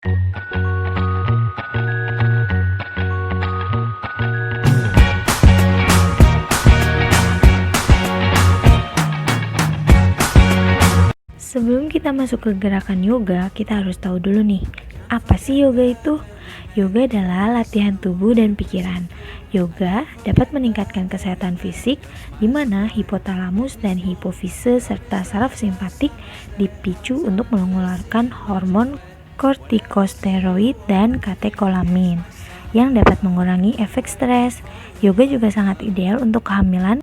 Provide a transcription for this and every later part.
Sebelum kita masuk ke gerakan yoga, kita harus tahu dulu nih, apa sih yoga itu? Yoga adalah latihan tubuh dan pikiran. Yoga dapat meningkatkan kesehatan fisik, di mana hipotalamus dan hipofise serta saraf simpatik dipicu untuk mengeluarkan hormon kortikosteroid dan katekolamin yang dapat mengurangi efek stres. Yoga juga sangat ideal untuk kehamilan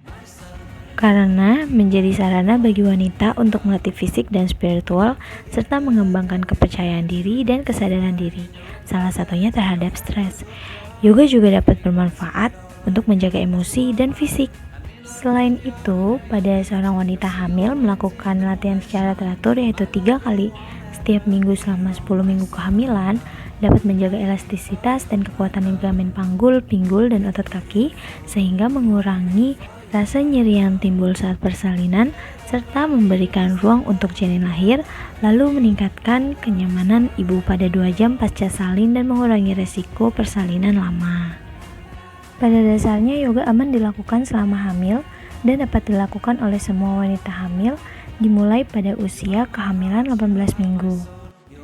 karena menjadi sarana bagi wanita untuk melatih fisik dan spiritual serta mengembangkan kepercayaan diri dan kesadaran diri, salah satunya terhadap stres. Yoga juga dapat bermanfaat untuk menjaga emosi dan fisik. Selain itu, pada seorang wanita hamil melakukan latihan secara teratur yaitu 3 kali setiap minggu selama 10 minggu kehamilan dapat menjaga elastisitas dan kekuatan ligamen panggul, pinggul, dan otot kaki sehingga mengurangi rasa nyeri yang timbul saat persalinan, serta memberikan ruang untuk janin lahir, lalu meningkatkan kenyamanan ibu pada 2 jam pasca salin dan mengurangi resiko persalinan lama. Pada dasarnya, yoga aman dilakukan selama hamil dan dapat dilakukan oleh semua wanita hamil dimulai pada usia kehamilan 18 minggu.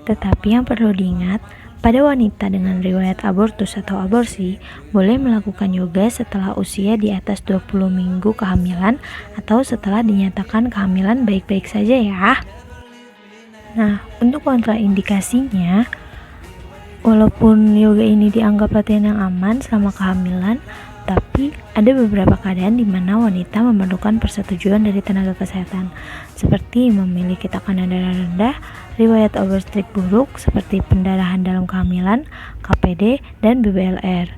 Tetapi yang perlu diingat, pada wanita dengan riwayat abortus atau aborsi, boleh melakukan yoga setelah usia di atas 20 minggu kehamilan atau setelah dinyatakan kehamilan baik-baik saja ya. Nah, untuk kontraindikasinya, walaupun yoga ini dianggap latihan yang aman selama kehamilan, tapi ada beberapa keadaan di mana wanita memerlukan persetujuan dari tenaga kesehatan, seperti memiliki tekanan darah rendah, riwayat obstetrik buruk seperti pendarahan dalam kehamilan, KPD, dan BBLR.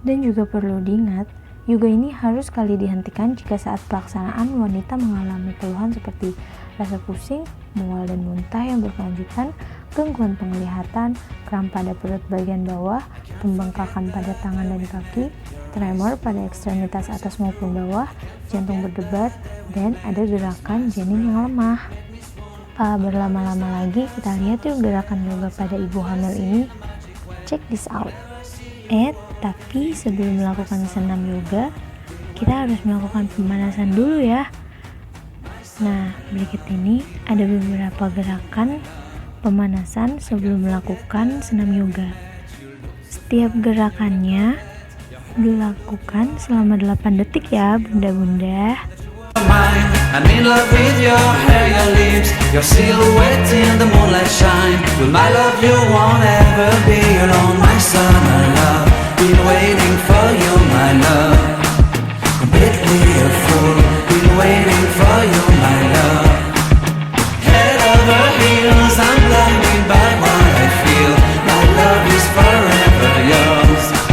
Dan juga perlu diingat, yoga ini harus sekali dihentikan jika saat pelaksanaan wanita mengalami keluhan seperti rasa pusing, mual dan muntah yang berkelanjutan, gangguan penglihatan, kram pada perut bagian bawah, pembengkakan pada tangan dan kaki, tremor pada ekstremitas atas maupun bawah, jantung berdebar, dan ada gerakan janin yang lemah. Berlama-lama lagi, kita lihat yuk gerakan yoga pada ibu hamil ini. Check this out. Tapi sebelum melakukan senam yoga, kita harus melakukan pemanasan dulu ya. Nah, berikut ini ada beberapa gerakan pemanasan sebelum melakukan senam yoga. Setiap gerakannya dilakukan selama 8 detik ya bunda-bunda. I'm in love with your hair, your lips, your silhouette in the moonlight shine. With my love you won't ever be alone, my summer love. Been waiting for you, my love. Completely a fool. Been waiting for you, my love. Head over heels, I'm blinded by what I feel. My love is forever yours.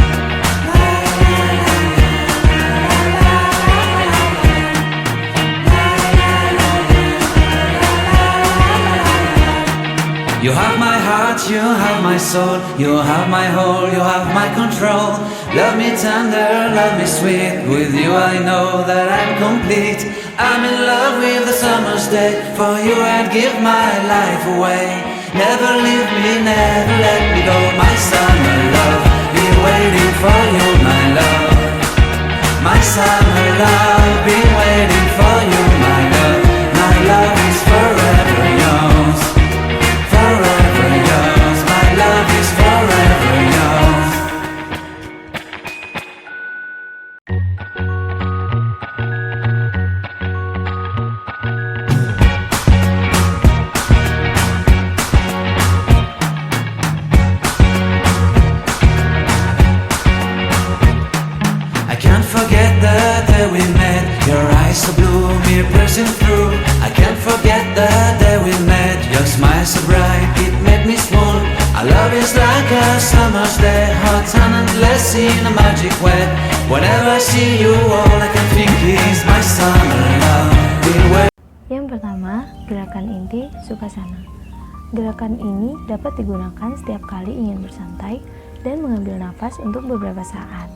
You have my heart, you have my soul, you have my whole, you have my control. Love me tender, love me sweet, with you I know that I'm complete. I'm in love with the summer's day, for you I'd give my life away. Never leave me, never let me go, my summer love. Been waiting for you, my love. My summer love, been waiting for you, my love. My love is forever yours. Forever yours, my love is forever yours. I can't forget the day we met. Your eyes so blue, me piercing through. I can't forget the day we met. Your smile so bright, it made me swoon. Our love is like a summer's day, hot and endless in a magic way. Whenever I see you, all I can think is my summer love. Yang pertama, gerakan inti Sukhasana. Gerakan ini dapat digunakan setiap kali ingin bersantai dan mengambil nafas untuk beberapa saat.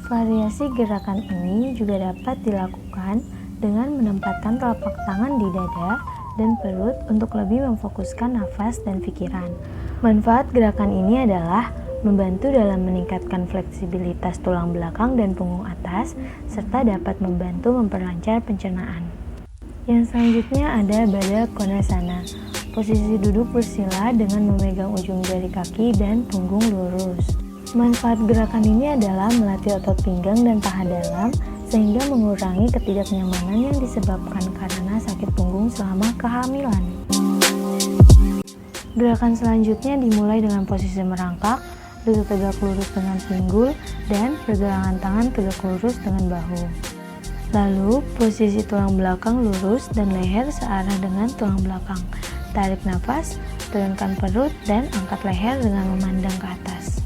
Variasi gerakan ini juga dapat dilakukan dengan menempatkan telapak tangan di dada dan perut untuk lebih memfokuskan nafas dan pikiran. Manfaat gerakan ini adalah membantu dalam meningkatkan fleksibilitas tulang belakang dan punggung atas, serta dapat membantu memperlancar pencernaan. Yang selanjutnya ada Baddha Konasana. Posisi duduk bersila dengan memegang ujung jari kaki dan punggung lurus. Manfaat gerakan ini adalah melatih otot pinggang dan paha dalam, sehingga mengurangi ketidaknyamanan yang disebabkan karena sakit punggung selama kehamilan. Gerakan selanjutnya dimulai dengan posisi merangkak, lutut tegak lurus dengan pinggul, dan pergelangan tangan tegak lurus dengan bahu. Lalu, posisi tulang belakang lurus dan leher searah dengan tulang belakang. Tarik nafas, turunkan perut, dan angkat leher dengan memandang ke atas.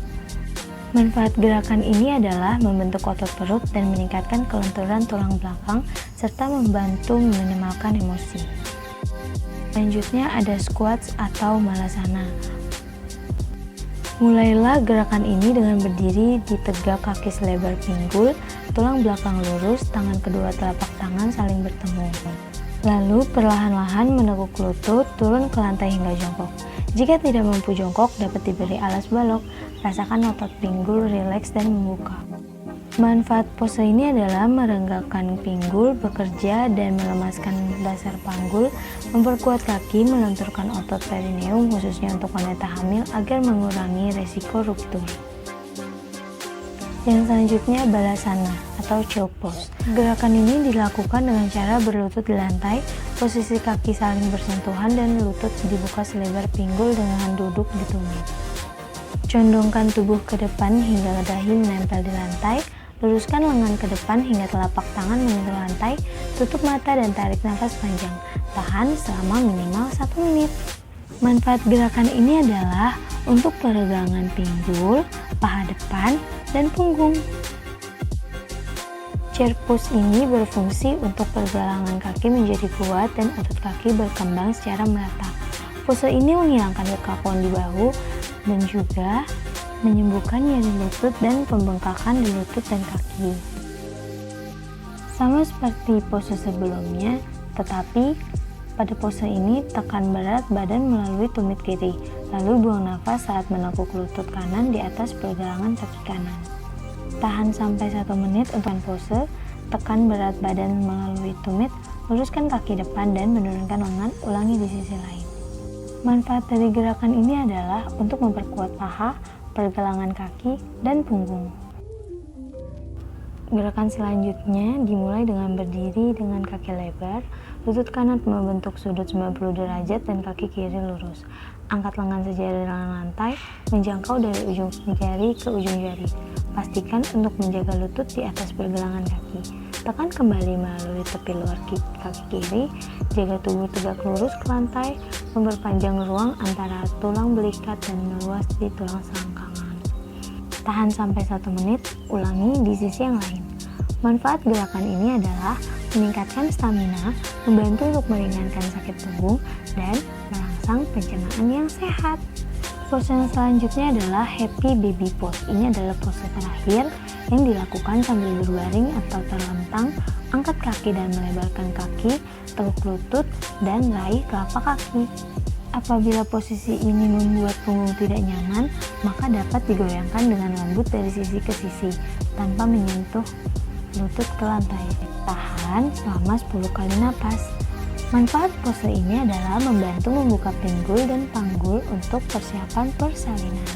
Manfaat gerakan ini adalah membentuk otot perut dan meningkatkan kelenturan tulang belakang, serta membantu meminimalkan emosi. Selanjutnya ada squats atau malasana. Mulailah gerakan ini dengan berdiri di tegak kaki selebar pinggul, tulang belakang lurus, tangan kedua telapak tangan saling bertemu. Lalu perlahan-lahan menekuk lutut, turun ke lantai hingga jongkok. Jika tidak mampu jongkok, dapat diberi alas balok. Rasakan otot pinggul rileks dan membuka. Manfaat pose ini adalah merenggakan pinggul, bekerja, dan melemaskan dasar panggul, memperkuat kaki, melenturkan otot perineum khususnya untuk wanita hamil agar mengurangi resiko ruptur. Yang selanjutnya balasana atau choke pose. Gerakan ini dilakukan dengan cara berlutut di lantai, posisi kaki saling bersentuhan dan lutut dibuka selebar pinggul dengan duduk di tumit. Condongkan tubuh ke depan hingga dahi menempel di lantai, luruskan lengan ke depan hingga telapak tangan menyentuh lantai, tutup mata dan tarik nafas panjang. Tahan selama minimal 1 menit. Manfaat gerakan ini adalah untuk peregangan pinggul, paha depan, dan punggung. Chair pose ini berfungsi untuk pergelangan kaki menjadi kuat dan otot kaki berkembang secara merata. Pose ini menghilangkan kekakuan di bahu dan juga menyembuhkan nyeri lutut dan pembengkakan di lutut dan kaki. Sama seperti pose sebelumnya, tetapi pada pose ini tekan berat badan melalui tumit kiri, lalu buang nafas saat menekuk lutut kanan di atas pergelangan kaki kanan. Tahan sampai 1 menit untuk pose, tekan berat badan melalui tumit, luruskan kaki depan dan menurunkan lengan, ulangi di sisi lain. Manfaat dari gerakan ini adalah untuk memperkuat paha, pergelangan kaki, dan punggung. Gerakan selanjutnya dimulai dengan berdiri dengan kaki lebar, lutut kanan membentuk sudut 90 derajat dan kaki kiri lurus. Angkat lengan sejari dengan lantai, menjangkau dari ujung jari ke ujung jari. Pastikan untuk menjaga lutut di atas pergelangan kaki. Tekan kembali melalui tepi luar kaki kiri, jaga tubuh tegak lurus ke lantai, memperpanjang ruang antara tulang belikat dan meluas di tulang selangkangan. Tahan sampai 1 menit, ulangi di sisi yang lain. Manfaat gerakan ini adalah meningkatkan stamina, membantu untuk meringankan sakit punggung, dan merangsang pencernaan yang sehat. Pose yang selanjutnya adalah happy baby pose. Ini adalah pose terakhir yang dilakukan sambil berbaring atau terlentang, angkat kaki dan melebarkan kaki, tekuk lutut, dan raih telapak kaki. Apabila posisi ini membuat punggung tidak nyaman, maka dapat digoyangkan dengan lembut dari sisi ke sisi, tanpa menyentuh lutut ke lantai. Tahan selama 10 kali napas. Manfaat pose ini adalah membantu membuka pinggul dan panggul untuk persiapan persalinan.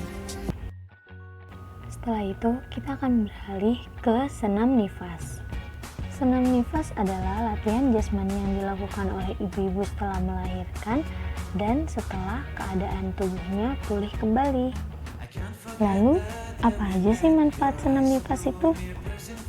Setelah itu, kita akan beralih ke senam nifas. Senam nifas adalah latihan jasmani yang dilakukan oleh ibu-ibu setelah melahirkan dan setelah keadaan tubuhnya pulih kembali. Lalu, apa aja sih manfaat senam nifas itu?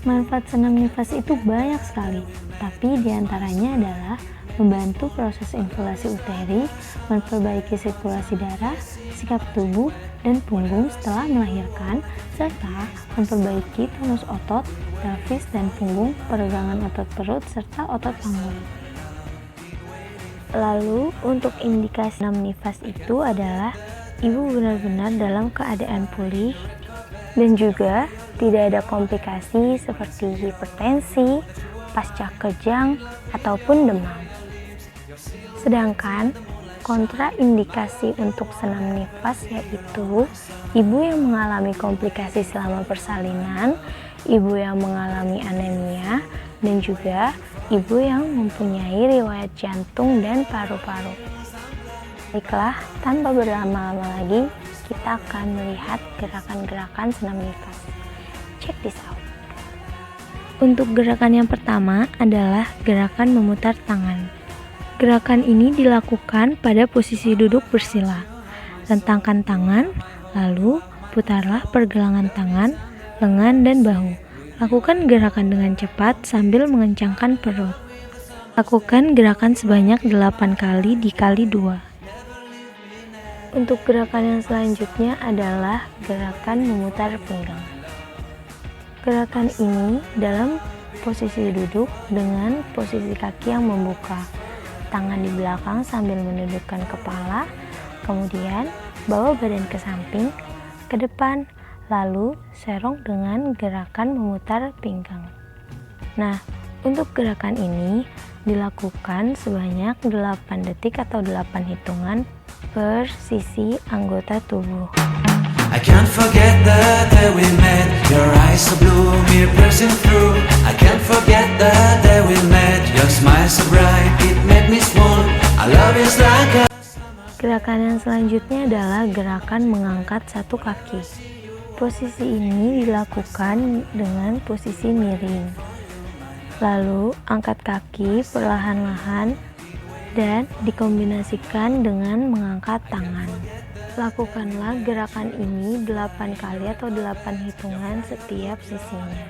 Manfaat senam nifas itu banyak sekali, tapi diantaranya adalah membantu proses inflamasi uteri, memperbaiki sirkulasi darah, sikap tubuh dan punggung setelah melahirkan, serta memperbaiki tonus otot, pelvis dan punggung, peregangan otot perut, serta otot panggul. Lalu, untuk indikasi senam nifas itu adalah ibu benar-benar dalam keadaan pulih dan juga tidak ada komplikasi seperti hipertensi, pasca kejang, ataupun demam. Sedangkan kontraindikasi untuk senam nifas yaitu ibu yang mengalami komplikasi selama persalinan, ibu yang mengalami anemia, dan juga ibu yang mempunyai riwayat jantung dan paru-paru. Baiklah, tanpa berlama-lama lagi, kita akan melihat gerakan-gerakan senam nifas. Check this out. Untuk gerakan yang pertama adalah gerakan memutar tangan. Gerakan ini dilakukan pada posisi duduk bersila. Rentangkan tangan, lalu putarlah pergelangan tangan, lengan, dan bahu. Lakukan gerakan dengan cepat sambil mengencangkan perut. Lakukan gerakan sebanyak 8 kali dikali 2. Untuk gerakan yang selanjutnya adalah gerakan memutar pinggang. Gerakan ini dalam posisi duduk dengan posisi kaki yang membuka. Tangan di belakang sambil menundukkan kepala, kemudian bawa badan ke samping, ke depan, lalu serong dengan gerakan memutar pinggang. Nah, untuk gerakan ini dilakukan sebanyak 8 detik atau 8 hitungan per sisi anggota tubuh. I can't forget the day we met. Your eyes so blue, me piercing through. I can't forget the day we met. Your smile so bright, it made me swoon. I love you like a... Gerakan yang selanjutnya adalah gerakan mengangkat satu kaki. Posisi ini dilakukan dengan posisi miring. Lalu angkat kaki perlahan-lahan dan dikombinasikan dengan mengangkat tangan. Lakukanlah gerakan ini 8 kali atau 8 hitungan setiap sisinya.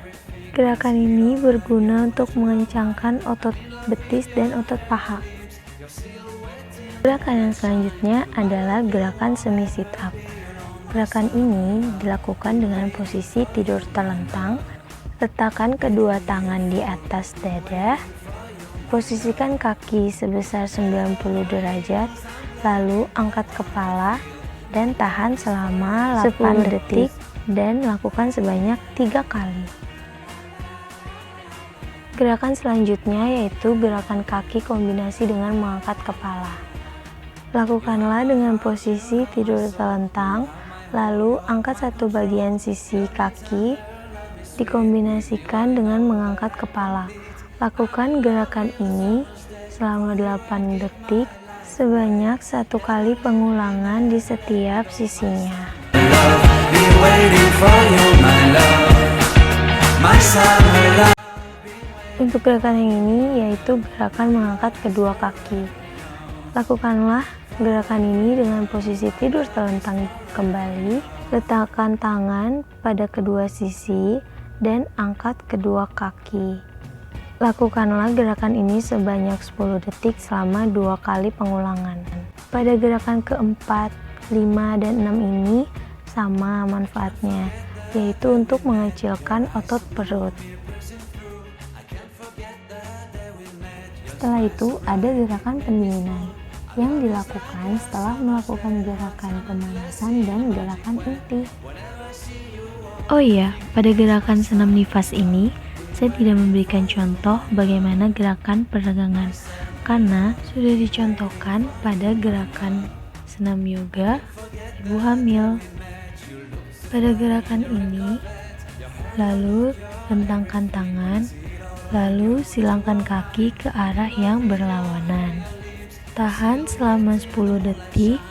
Gerakan ini berguna untuk mengencangkan otot betis dan otot paha. Gerakan yang selanjutnya adalah gerakan semi sit up. Gerakan ini dilakukan dengan posisi tidur terlentang. Letakkan kedua tangan di atas dada. Posisikan kaki sebesar 90 derajat, lalu angkat kepala dan tahan selama 8 detik dan lakukan sebanyak 3 kali. Gerakan selanjutnya yaitu gerakan kaki kombinasi dengan mengangkat kepala. Lakukanlah dengan posisi tidur terlentang, lalu angkat satu bagian sisi kaki dikombinasikan dengan mengangkat kepala. Lakukan gerakan ini selama 8 detik sebanyak 1 kali pengulangan di setiap sisinya. Untuk gerakan yang ini yaitu gerakan mengangkat kedua kaki. Lakukanlah gerakan ini dengan posisi tidur terlentang kembali. Letakkan tangan pada kedua sisi dan angkat kedua kaki. Lakukanlah gerakan ini sebanyak 10 detik selama 2 kali pengulangan. Pada gerakan keempat, 5, dan 6 ini sama manfaatnya, yaitu untuk mengecilkan otot perut. Setelah itu ada gerakan pendinginan yang dilakukan setelah melakukan gerakan pemanasan dan gerakan inti. Oh iya, pada gerakan senam nifas ini saya tidak memberikan contoh bagaimana gerakan peregangan karena sudah dicontohkan pada gerakan senam yoga ibu hamil. Pada gerakan ini, lalu rentangkan tangan, lalu silangkan kaki ke arah yang berlawanan. Tahan selama 10 detik,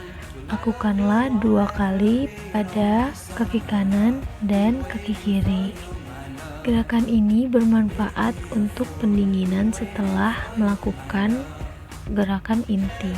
lakukanlah 2 kali pada kaki kanan dan kaki kiri. Gerakan ini bermanfaat untuk pendinginan setelah melakukan gerakan inti.